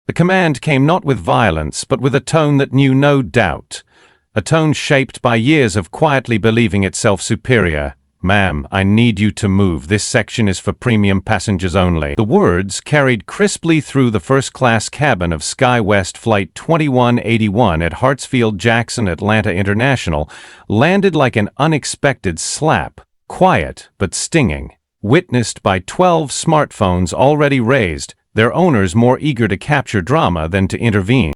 The command came not with violence, but with a tone that knew no doubt, a tone shaped by years of quietly believing itself superior. "Ma'am, I need you to move. This section is for premium passengers only." The words, carried crisply through the first-class cabin of SkyWest Flight 2181 at Hartsfield-Jackson Atlanta International, landed like an unexpected slap, quiet but stinging, witnessed by 12 smartphones already raised, their owners more eager to capture drama than to intervene.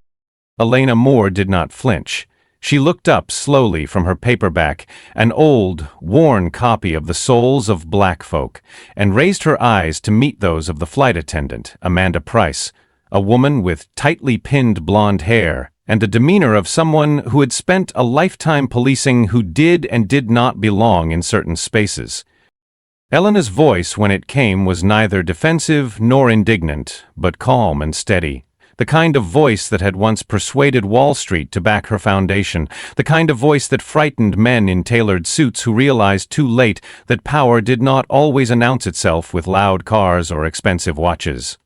Elena Moore did not flinch. She looked up slowly from her paperback, an old, worn copy of The Souls of Black Folk, and raised her eyes to meet those of the flight attendant, Amanda Price, a woman with tightly pinned blonde hair and the demeanor of someone who had spent a lifetime policing who did and did not belong in certain spaces. Elena's voice, when it came, was neither defensive nor indignant, but calm and steady. The kind of voice that had once persuaded Wall Street to back her foundation, the kind of voice that frightened men in tailored suits who realized too late that power did not always announce itself with loud cars or expensive watches.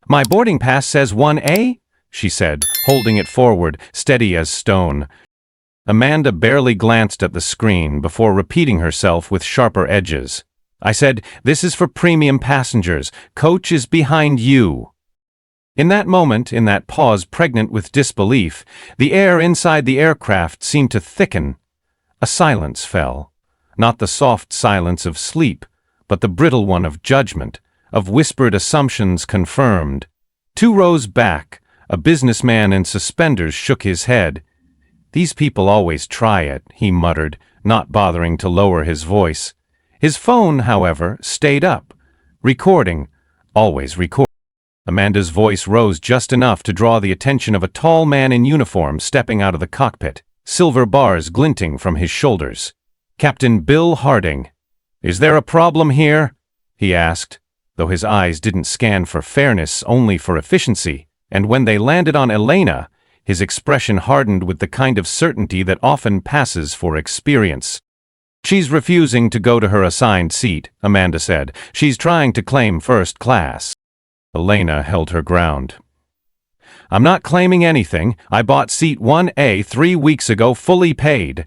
"My boarding pass says 1A," she said, holding it forward, steady as stone. Amanda barely glanced at the screen before repeating herself with sharper edges. "I said, this is for premium passengers. Coach is behind you." In that moment, in that pause pregnant with disbelief, the air inside the aircraft seemed to thicken. A silence fell. Not the soft silence of sleep, but the brittle one of judgment, of whispered assumptions confirmed. 2 rows back, a businessman in suspenders shook his head. "These people always try it," he muttered, not bothering to lower his voice. His phone, however, stayed up, recording, always recording. Amanda's voice rose just enough to draw the attention of a tall man in uniform stepping out of the cockpit, silver bars glinting from his shoulders. "Captain Bill Harding." "Is there a problem here?" he asked, though his eyes didn't scan for fairness, only for efficiency, and when they landed on Elena, his expression hardened with the kind of certainty that often passes for experience. "She's refusing to go to her assigned seat," Amanda said. "She's trying to claim first class." Elena held her ground. "I'm not claiming anything. I bought seat 1A 3 weeks ago, fully paid."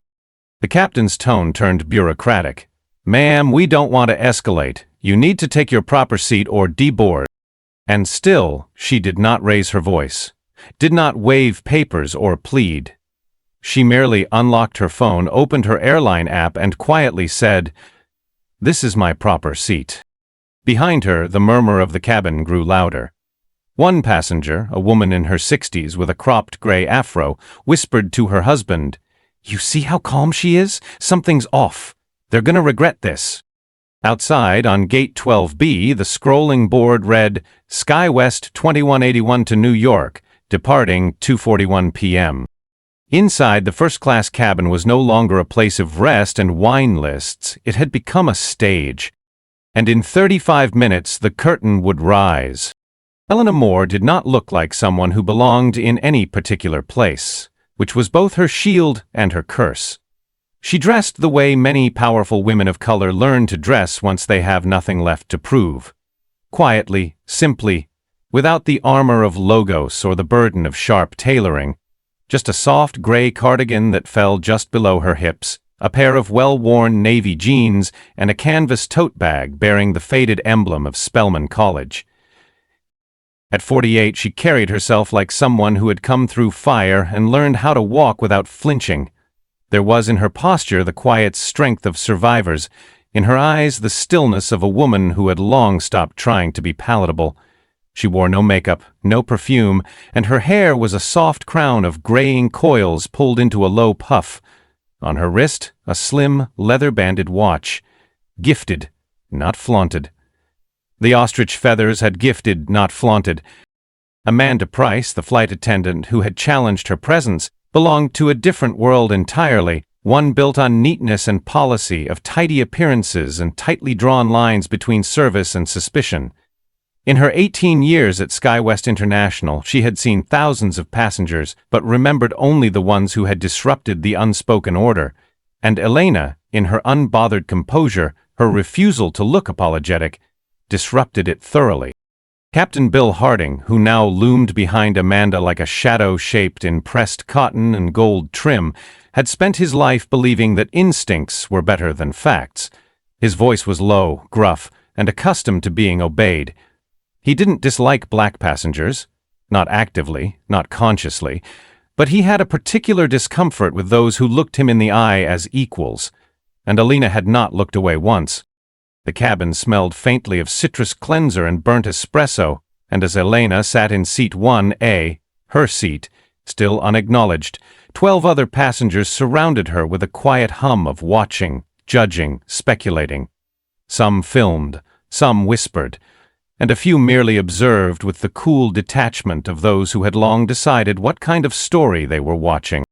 The captain's tone turned bureaucratic. "Ma'am, we don't want to escalate. You need to take your proper seat or deboard." And still, she did not raise her voice, did not wave papers or plead. She merely unlocked her phone, opened her Airline app, and quietly said, "This is my proper seat." Behind her, the murmur of the cabin grew louder. One passenger, a woman in her 60s with a cropped gray afro, whispered to her husband, "You see how calm she is? Something's off. They're gonna regret this." Outside, on Gate 12B, the scrolling board read, "SkyWest 2181 to New York, departing 2:41 p.m." Inside, the first-class cabin was no longer a place of rest and wine lists. It had become a stage. And in 35 minutes the curtain would rise. Elena Moore did not look like someone who belonged in any particular place, which was both her shield and her curse. She dressed the way many powerful women of color learn to dress once they have nothing left to prove. Quietly, simply, without the armor of logos or the burden of sharp tailoring, just a soft gray cardigan that fell just below her hips, a pair of well-worn navy jeans, and a canvas tote bag bearing the faded emblem of Spelman College. At 48, she carried herself like someone who had come through fire and learned how to walk without flinching. There was in her posture the quiet strength of survivors, in her eyes the stillness of a woman who had long stopped trying to be palatable. She wore no makeup, no perfume, and her hair was a soft crown of graying coils pulled into a low puff. On her wrist, a slim, leather-banded watch. Gifted, not flaunted. The ostrich feathers had gifted, not flaunted. Amanda Price, the flight attendant who had challenged her presence, belonged to a different world entirely, one built on neatness and policy, of tidy appearances and tightly drawn lines between service and suspicion. In her 18 years at SkyWest International, she had seen thousands of passengers, but remembered only the ones who had disrupted the unspoken order. And Elena, in her unbothered composure, her refusal to look apologetic, disrupted it thoroughly. Captain Bill Harding, who now loomed behind Amanda like a shadow shaped in pressed cotton and gold trim, had spent his life believing that instincts were better than facts. His voice was low, gruff, and accustomed to being obeyed. He didn't dislike black passengers, not actively, not consciously, but he had a particular discomfort with those who looked him in the eye as equals, and Elena had not looked away once. The cabin smelled faintly of citrus cleanser and burnt espresso, and as Elena sat in seat 1A, her seat, still unacknowledged, 12 other passengers surrounded her with a quiet hum of watching, judging, speculating. Some filmed, some whispered, and a few merely observed with the cool detachment of those who had long decided what kind of story they were watching.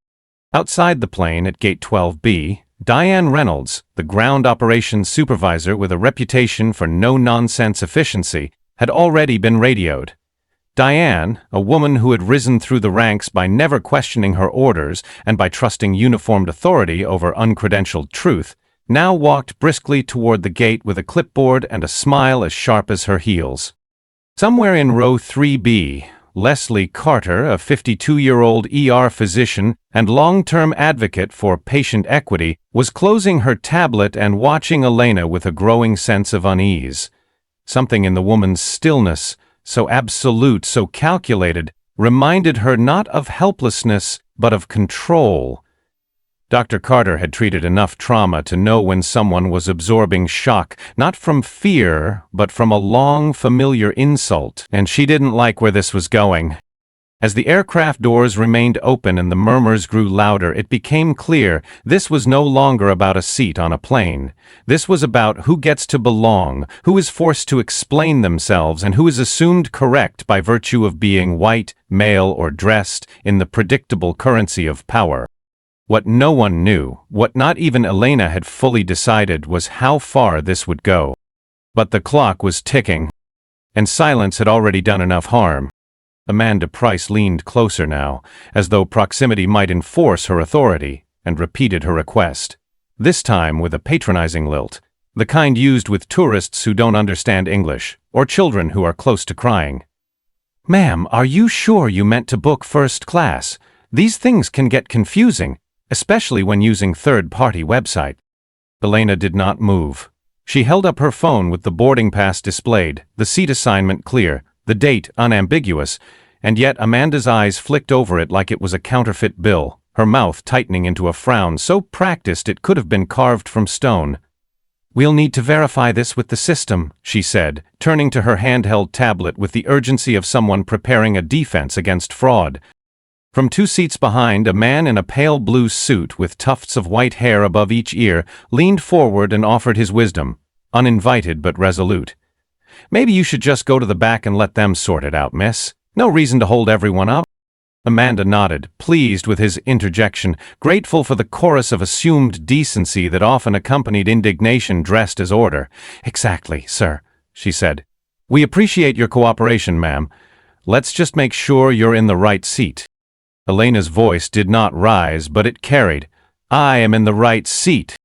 Outside the plane at Gate 12B, Diane Reynolds, the ground operations supervisor with a reputation for no-nonsense efficiency, had already been radioed. Diane, a woman who had risen through the ranks by never questioning her orders and by trusting uniformed authority over uncredentialed truth, now walked briskly toward the gate with a clipboard and a smile as sharp as her heels. Somewhere in row 3B, Leslie Carter, a 52-year-old ER physician and long-term advocate for patient equity, was closing her tablet and watching Elena with a growing sense of unease. Something in the woman's stillness, so absolute, so calculated, reminded her not of helplessness, but of control. Dr. Carter had treated enough trauma to know when someone was absorbing shock, not from fear, but from a long, familiar insult, and she didn't like where this was going. As the aircraft doors remained open and the murmurs grew louder, it became clear this was no longer about a seat on a plane. This was about who gets to belong, who is forced to explain themselves, and who is assumed correct by virtue of being white, male, or dressed in the predictable currency of power. What no one knew, what not even Elena had fully decided, was how far this would go. But the clock was ticking, and silence had already done enough harm. Amanda Price leaned closer now, as though proximity might enforce her authority, and repeated her request, this time with a patronizing lilt, the kind used with tourists who don't understand English, or children who are close to crying. "Ma'am, are you sure you meant to book first class? These things can get confusing, especially when using third-party website." Elena did not move. She held up her phone with the boarding pass displayed, the seat assignment clear, the date unambiguous, and yet Amanda's eyes flicked over it like it was a counterfeit bill, her mouth tightening into a frown so practiced it could have been carved from stone. "We'll need to verify this with the system," she said, turning to her handheld tablet with the urgency of someone preparing a defense against fraud. From 2 seats behind, a man in a pale blue suit with tufts of white hair above each ear leaned forward and offered his wisdom, uninvited but resolute. "Maybe you should just go to the back and let them sort it out, miss. No reason to hold everyone up." Amanda nodded, pleased with his interjection, grateful for the chorus of assumed decency that often accompanied indignation dressed as order. "Exactly, sir," she said. "We appreciate your cooperation, ma'am. Let's just make sure you're in the right seat." Elena's voice did not rise, but it carried. "I am in the right seat."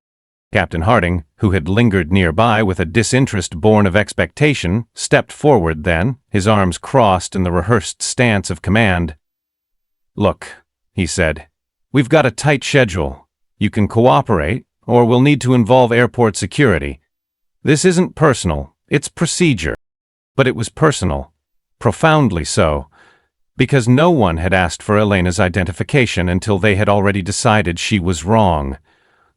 Captain Harding, who had lingered nearby with a disinterest born of expectation, stepped forward then, his arms crossed in the rehearsed stance of command. "Look," he said, "we've got a tight schedule. You can cooperate, or we'll need to involve airport security. This isn't personal, it's procedure." But it was personal, profoundly so, because no one had asked for Elena's identification until they had already decided she was wrong.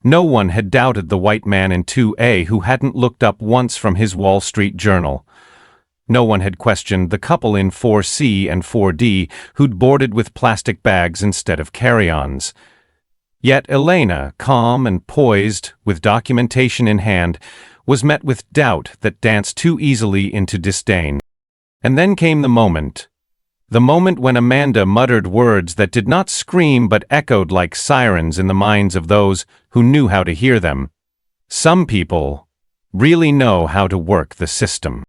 No one had doubted the white man in 2A who hadn't looked up once from his Wall Street Journal. No one had questioned the couple in 4C and 4D who'd boarded with plastic bags instead of carry-ons. Yet Elena, calm and poised, with documentation in hand, was met with doubt that danced too easily into disdain. And then came the moment when Amanda muttered words that did not scream but echoed like sirens in the minds of those who knew how to hear them. "Some people really know how to work the system."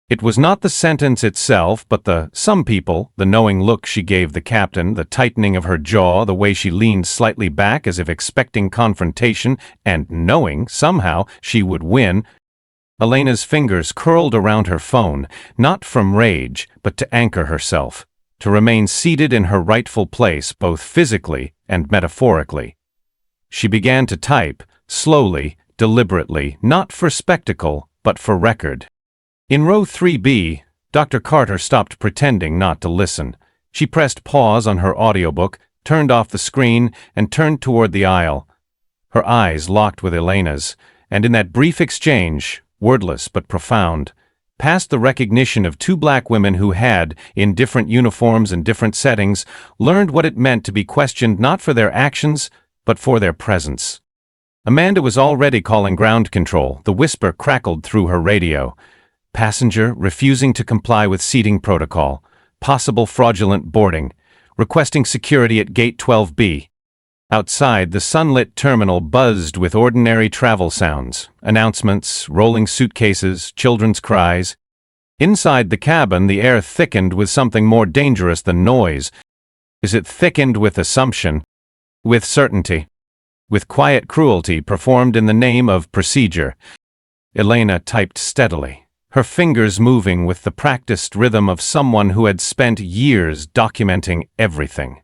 It was not the sentence itself, but the "some people," the knowing look she gave the captain, the tightening of her jaw, the way she leaned slightly back as if expecting confrontation and knowing, somehow, she would win. Elena's fingers curled around her phone, not from rage, but to anchor herself, to remain seated in her rightful place both physically and metaphorically. She began to type, slowly, deliberately, not for spectacle, but for record. In row 3B, Dr. Carter stopped pretending not to listen. She pressed pause on her audiobook, turned off the screen, and turned toward the aisle. Her eyes locked with Elena's, and in that brief exchange, wordless but profound, past the recognition of two black women who had, in different uniforms and different settings, learned what it meant to be questioned not for their actions, but for their presence. Amanda was already calling ground control. The whisper crackled through her radio. Passenger refusing to comply with seating protocol. Possible fraudulent boarding. Requesting security at gate 12B. Outside, the sunlit terminal buzzed with ordinary travel sounds. Announcements, rolling suitcases, children's cries. Inside the cabin, the air thickened with something more dangerous than noise. Is it thickened with assumption? With certainty. With quiet cruelty performed in the name of procedure. Elena typed steadily, her fingers moving with the practiced rhythm of someone who had spent years documenting everything.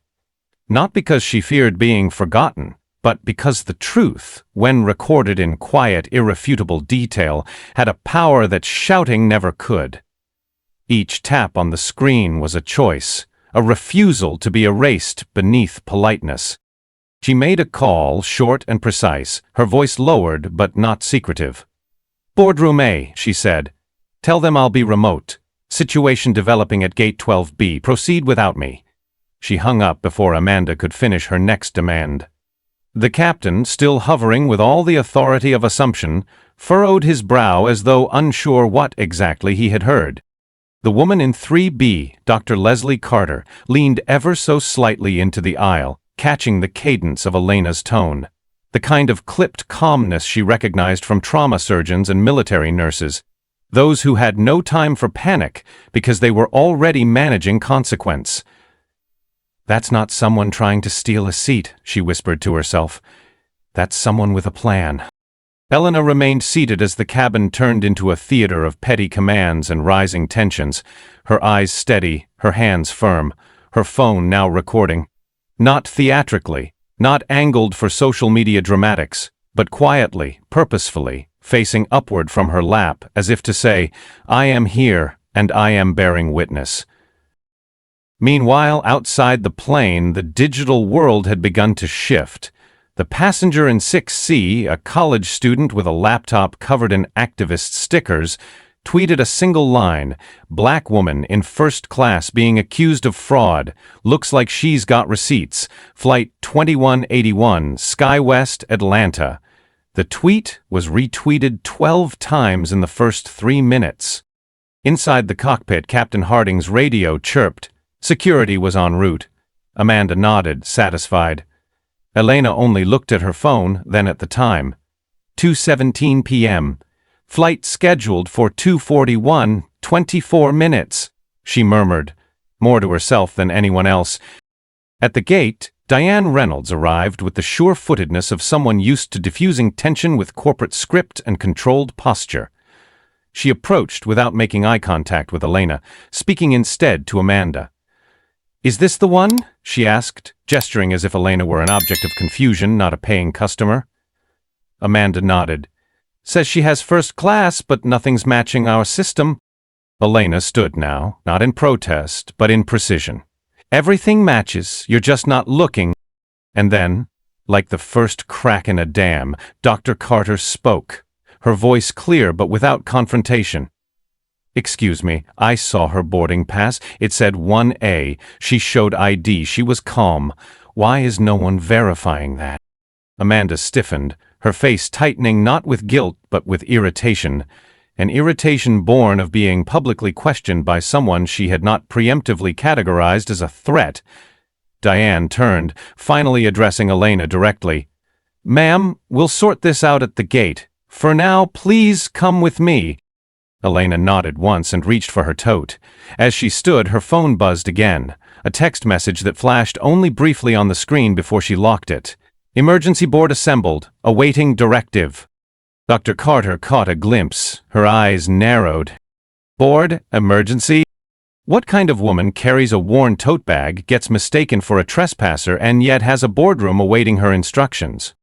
Not because she feared being forgotten, but because the truth, when recorded in quiet, irrefutable detail, had a power that shouting never could. Each tap on the screen was a choice, a refusal to be erased beneath politeness. She made a call, short and precise, her voice lowered but not secretive. "Boardroom A," she said. "Tell them I'll be remote. Situation developing at gate 12B. Proceed without me." She hung up before Amanda could finish her next demand. The captain, still hovering with all the authority of assumption, furrowed his brow as though unsure what exactly he had heard. The woman in 3B, Dr. Leslie Carter, leaned ever so slightly into the aisle, catching the cadence of Elena's tone, the kind of clipped calmness she recognized from trauma surgeons and military nurses, those who had no time for panic because they were already managing consequence. "That's not someone trying to steal a seat," she whispered to herself. "That's someone with a plan." Elena remained seated as the cabin turned into a theater of petty commands and rising tensions, her eyes steady, her hands firm, her phone now recording. Not theatrically, not angled for social media dramatics, but quietly, purposefully, facing upward from her lap, as if to say, "I am here, and I am bearing witness." Meanwhile, outside the plane, the digital world had begun to shift. The passenger in 6C, a college student with a laptop covered in activist stickers, tweeted a single line, "Black woman in first class being accused of fraud. Looks like she's got receipts. Flight 2181, SkyWest, Atlanta." The tweet was retweeted 12 times in the first 3 minutes. Inside the cockpit, Captain Harding's radio chirped. Security was en route. Amanda nodded, satisfied. Elena only looked at her phone, then at the time. 2:17 p.m. "Flight scheduled for 2:41, 24 minutes, she murmured, more to herself than anyone else. At the gate, Diane Reynolds arrived with the sure-footedness of someone used to diffusing tension with corporate script and controlled posture. She approached without making eye contact with Elena, speaking instead to Amanda. "Is this the one?" she asked, gesturing as if Elena were an object of confusion, not a paying customer. Amanda nodded. "Says she has first class, but nothing's matching our system." Elena stood now, not in protest, but in precision. "Everything matches, you're just not looking." And then, like the first crack in a dam, Dr. Carter spoke, her voice clear but without confrontation. "Excuse me, I saw her boarding pass. It said 1A. She showed ID. She was calm. Why is no one verifying that?" Amanda stiffened, her face tightening not with guilt but with irritation, an irritation born of being publicly questioned by someone she had not preemptively categorized as a threat. Diane turned, finally addressing Elena directly. "Ma'am, we'll sort this out at the gate. For now, please come with me." Elena nodded once and reached for her tote. As she stood, her phone buzzed again, a text message that flashed only briefly on the screen before she locked it. "Emergency board assembled, awaiting directive." Dr. Carter caught a glimpse. Her eyes narrowed. Board? Emergency? What kind of woman carries a worn tote bag, gets mistaken for a trespasser, and yet has a boardroom awaiting her instructions?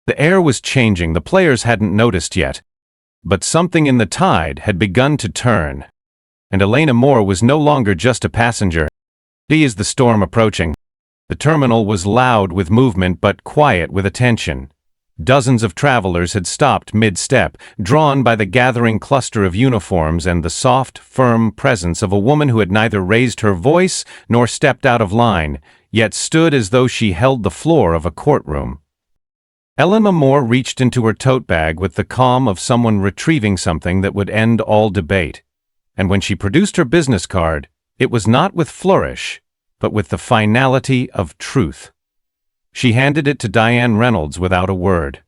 The air was changing. The players hadn't noticed yet. But something in the tide had begun to turn. And Elena Moore was no longer just a passenger. She is the storm approaching. The terminal was loud with movement but quiet with attention. Dozens of travelers had stopped mid-step, drawn by the gathering cluster of uniforms and the soft, firm presence of a woman who had neither raised her voice nor stepped out of line, yet stood as though she held the floor of a courtroom. Elena Moore reached into her tote bag with the calm of someone retrieving something that would end all debate. And when she produced her business card, it was not with flourish, but with the finality of truth. She handed it to Diane Reynolds without a word.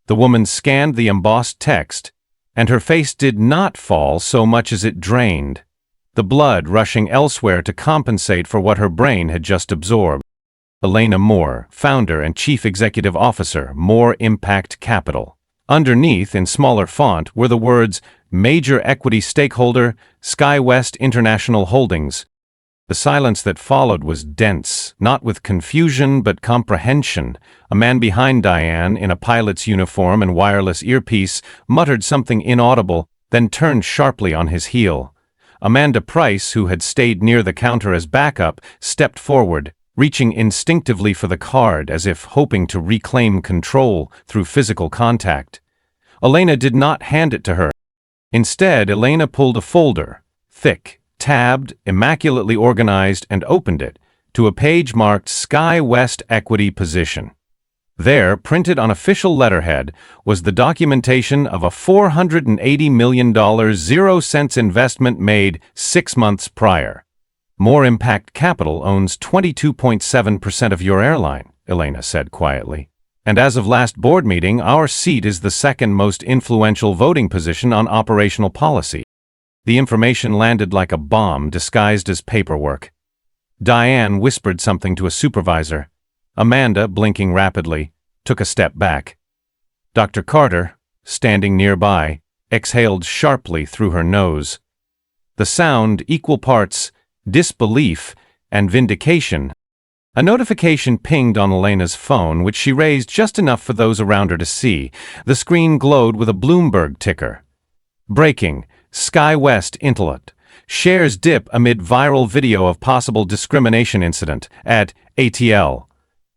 The woman scanned the embossed text, and her face did not fall so much as it drained, the blood rushing elsewhere to compensate for what her brain had just absorbed. Elena Moore, founder and chief executive officer, Moore Impact Capital. Underneath, in smaller font, were the words, Major Equity Stakeholder, SkyWest International Holdings. The silence that followed was dense, not with confusion but comprehension. A man behind Diane, in a pilot's uniform and wireless earpiece, muttered something inaudible, then turned sharply on his heel. Amanda Price, who had stayed near the counter as backup, stepped forward, reaching instinctively for the card as if hoping to reclaim control through physical contact. Elena did not hand it to her. Instead, Elena pulled a folder, thick, tabbed, immaculately organized, and opened it to a page marked SkyWest Equity Position. There, printed on official letterhead, was the documentation of a $480 million 0-cents investment made 6 months prior. Moore Impact Capital owns 22.7% of your airline, Elena said quietly. And as of last board meeting, our seat is the second most influential voting position on operational policy. The information landed like a bomb disguised as paperwork. Diane whispered something to a supervisor. Amanda, blinking rapidly, took a step back. Dr. Carter, standing nearby, exhaled sharply through her nose. The sound equal parts disbelief and vindication. A notification pinged on Elena's phone, which she raised just enough for those around her to see. The screen glowed with a Bloomberg ticker. Breaking. SkyWest Intellect. Shares dip amid viral video of possible discrimination incident at ATL.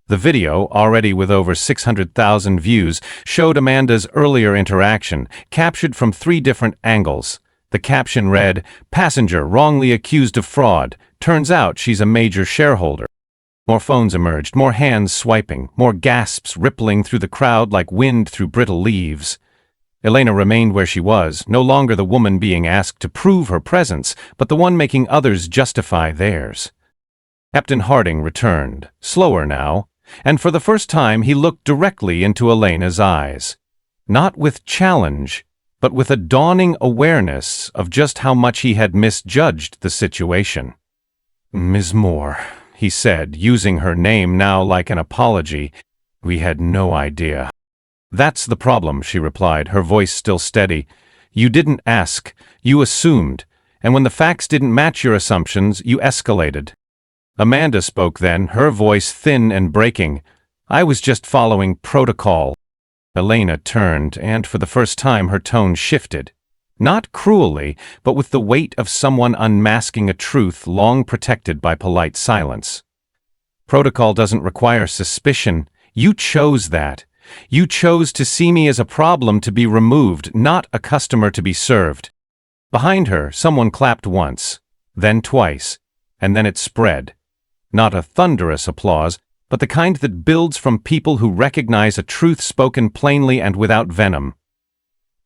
The video, already with over 600,000 views, showed Amanda's earlier interaction, captured from 3 different angles. The caption read, "Passenger wrongly accused of fraud. Turns out she's a major shareholder." More phones emerged, more hands swiping, more gasps rippling through the crowd like wind through brittle leaves. Elena remained where she was, no longer the woman being asked to prove her presence, but the one making others justify theirs. Captain Harding returned, slower now, and for the first time he looked directly into Elena's eyes. Not with challenge, but with a dawning awareness of just how much he had misjudged the situation. "Ms. Moore," he said, using her name now like an apology, "we had no idea." "That's the problem," she replied, her voice still steady. "You didn't ask, you assumed, and when the facts didn't match your assumptions, you escalated." Amanda spoke then, her voice thin and breaking. "I was just following protocol." Elena turned, and for the first time her tone shifted. Not cruelly, but with the weight of someone unmasking a truth long protected by polite silence. "Protocol doesn't require suspicion. You chose that. You chose to see me as a problem to be removed, not a customer to be served." Behind her, someone clapped once, then twice, and then it spread. Not a thunderous applause, but the kind that builds from people who recognize a truth spoken plainly and without venom.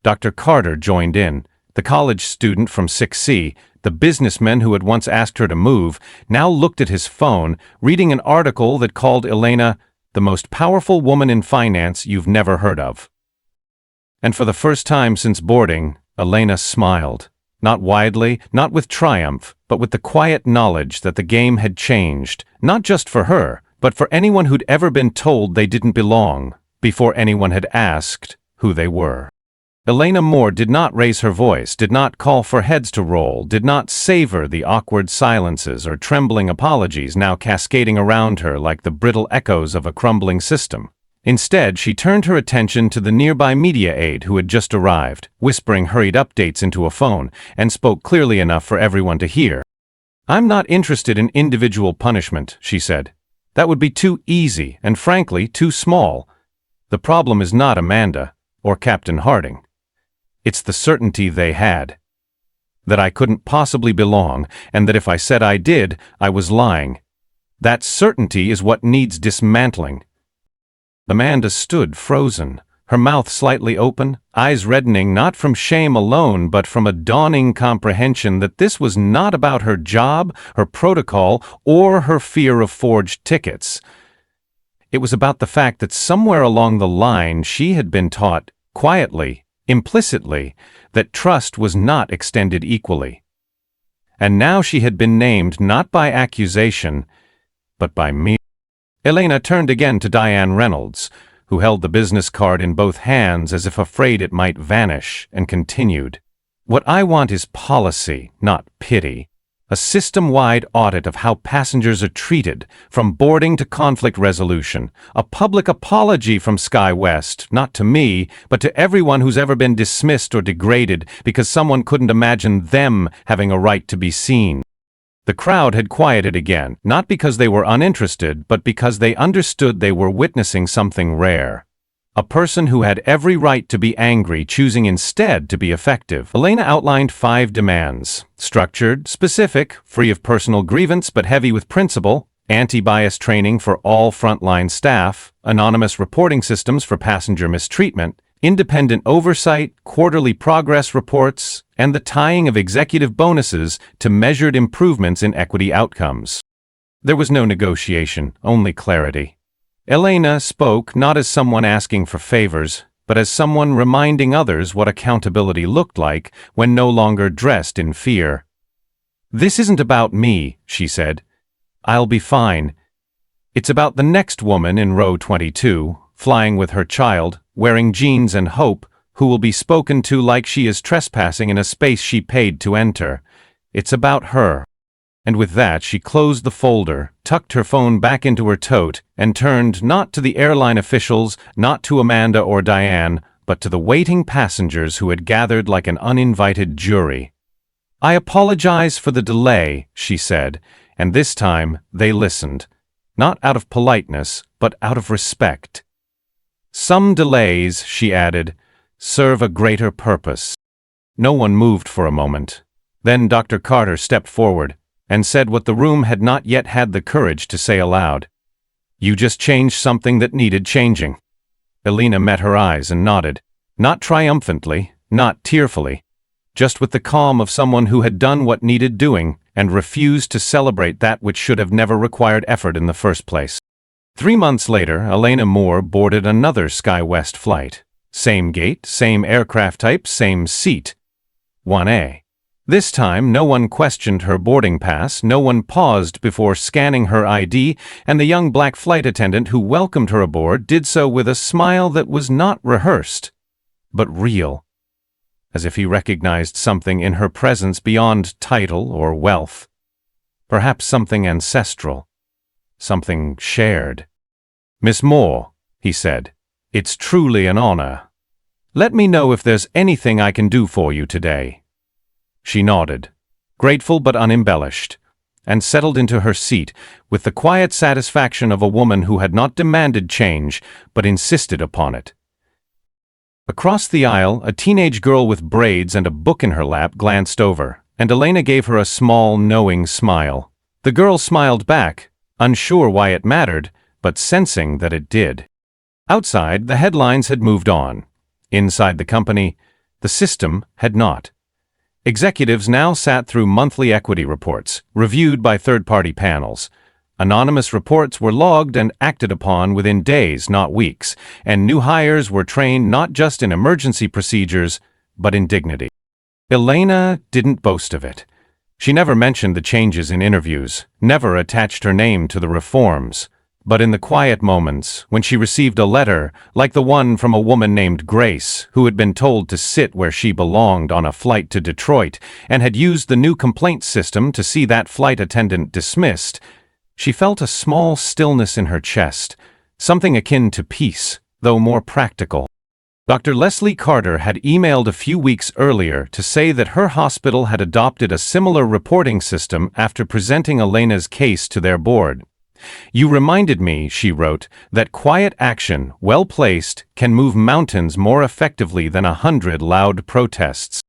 Dr. Carter joined in, the college student from 6C, the businessman who had once asked her to move, now looked at his phone, reading an article that called Elena the most powerful woman in finance you've never heard of. And for the first time since boarding, Elena smiled. Not widely, not with triumph, but with the quiet knowledge that the game had changed, not just for her, but for anyone who'd ever been told they didn't belong, before anyone had asked who they were. Elena Moore did not raise her voice, did not call for heads to roll, did not savor the awkward silences or trembling apologies now cascading around her like the brittle echoes of a crumbling system. Instead, she turned her attention to the nearby media aide who had just arrived, whispering hurried updates into a phone, and spoke clearly enough for everyone to hear. "I'm not interested in individual punishment," she said. "That would be too easy and, frankly, too small. The problem is not Amanda or Captain Harding. It's the certainty they had. That I couldn't possibly belong, and that if I said I did, I was lying. That certainty is what needs dismantling." Amanda stood frozen, her mouth slightly open, eyes reddening not from shame alone but from a dawning comprehension that this was not about her job, her protocol, or her fear of forged tickets. It was about the fact that somewhere along the line she had been taught, quietly, implicitly, that trust was not extended equally. And now she had been named not by accusation, but by me. Elena turned again to Diane Reynolds, who held the business card in both hands as if afraid it might vanish, and continued. "What I want is policy, not pity. A system-wide audit of how passengers are treated, from boarding to conflict resolution. A public apology from SkyWest, not to me, but to everyone who's ever been dismissed or degraded because someone couldn't imagine them having a right to be seen." The crowd had quieted again, not because they were uninterested, but because they understood they were witnessing something rare. A person who had every right to be angry, choosing instead to be effective. Elena outlined 5 demands. Structured, specific, free of personal grievance but heavy with principle, anti-bias training for all frontline staff, anonymous reporting systems for passenger mistreatment, independent oversight, quarterly progress reports, and the tying of executive bonuses to measured improvements in equity outcomes. There was no negotiation, only clarity. Elena spoke not as someone asking for favors, but as someone reminding others what accountability looked like when no longer dressed in fear. "This isn't about me," she said. "I'll be fine. It's about the next woman in row 22, flying with her child, wearing jeans and hope, who will be spoken to like she is trespassing in a space she paid to enter. It's about her." And with that she closed the folder, tucked her phone back into her tote, and turned not to the airline officials, not to Amanda or Diane, but to the waiting passengers who had gathered like an uninvited jury. "I apologize for the delay," she said, and this time they listened, not out of politeness, but out of respect. "Some delays," she added, "serve a greater purpose." No one moved for a moment. Then Dr. Carter stepped forward and said what the room had not yet had the courage to say aloud. "You just changed something that needed changing." Elena met her eyes and nodded, not triumphantly, not tearfully, just with the calm of someone who had done what needed doing and refused to celebrate that which should have never required effort in the first place. 3 months later, Elena Moore boarded another SkyWest flight. Same gate, same aircraft type, same seat. 1A. This time, no one questioned her boarding pass, no one paused before scanning her ID, and the young black flight attendant who welcomed her aboard did so with a smile that was not rehearsed, but real, as if he recognized something in her presence beyond title or wealth, perhaps something ancestral, something shared. "Miss Moore," he said, "it's truly an honor. Let me know if there's anything I can do for you today." She nodded, grateful but unembellished, and settled into her seat with the quiet satisfaction of a woman who had not demanded change but insisted upon it. Across the aisle, a teenage girl with braids and a book in her lap glanced over, and Elena gave her a small, knowing smile. The girl smiled back, unsure why it mattered, but sensing that it did. Outside, the headlines had moved on. Inside the company, the system had not. Executives now sat through monthly equity reports, reviewed by third-party panels. Anonymous reports were logged and acted upon within days, not weeks, and new hires were trained not just in emergency procedures, but in dignity. Elena didn't boast of it. She never mentioned the changes in interviews, never attached her name to the reforms, But in the quiet moments, when she received a letter, like the one from a woman named Grace, who had been told to sit where she belonged on a flight to Detroit, and had used the new complaint system to see that flight attendant dismissed, she felt a small stillness in her chest, something akin to peace, though more practical. Dr. Leslie Carter had emailed a few weeks earlier to say that her hospital had adopted a similar reporting system after presenting Elena's case to their board. "You reminded me," she wrote, "that quiet action, well placed, can move mountains more effectively than 100 loud protests."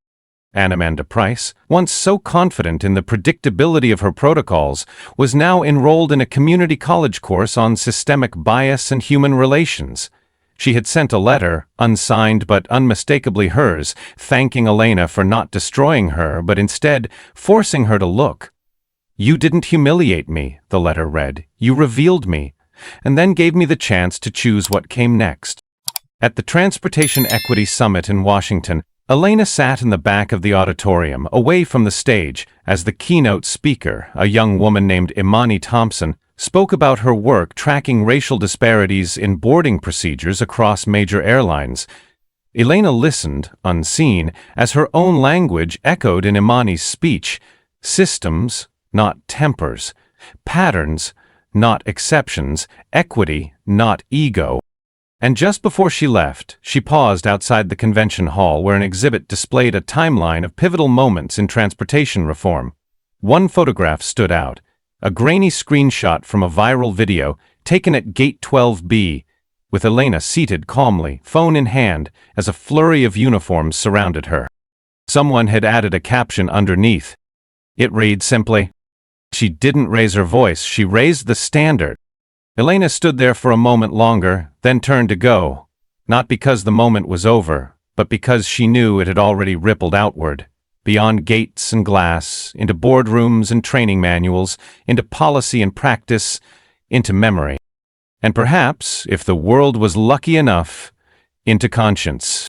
Amanda Price, once so confident in the predictability of her protocols, was now enrolled in a community college course on systemic bias and human relations. She had sent a letter, unsigned but unmistakably hers, thanking Elena for not destroying her but instead forcing her to look. "You didn't humiliate me," the letter read. "You revealed me, and then gave me the chance to choose what came next." At the Transportation Equity Summit in Washington, Elena sat in the back of the auditorium, away from the stage, as the keynote speaker, a young woman named Imani Thompson, spoke about her work tracking racial disparities in boarding procedures across major airlines. Elena listened, unseen, as her own language echoed in Imani's speech: systems, not tempers; patterns, not exceptions; equity, not ego. And just before she left, she paused outside the convention hall where an exhibit displayed a timeline of pivotal moments in transportation reform. One photograph stood out, a grainy screenshot from a viral video taken at Gate 12B, with Elena seated calmly, phone in hand, as a flurry of uniforms surrounded her. Someone had added a caption underneath. It read simply, "She didn't raise her voice, she raised the standard." Elena stood there for a moment longer, then turned to go, not because the moment was over, but because she knew it had already rippled outward, beyond gates and glass, into boardrooms and training manuals, into policy and practice, into memory. And perhaps, if the world was lucky enough, into conscience.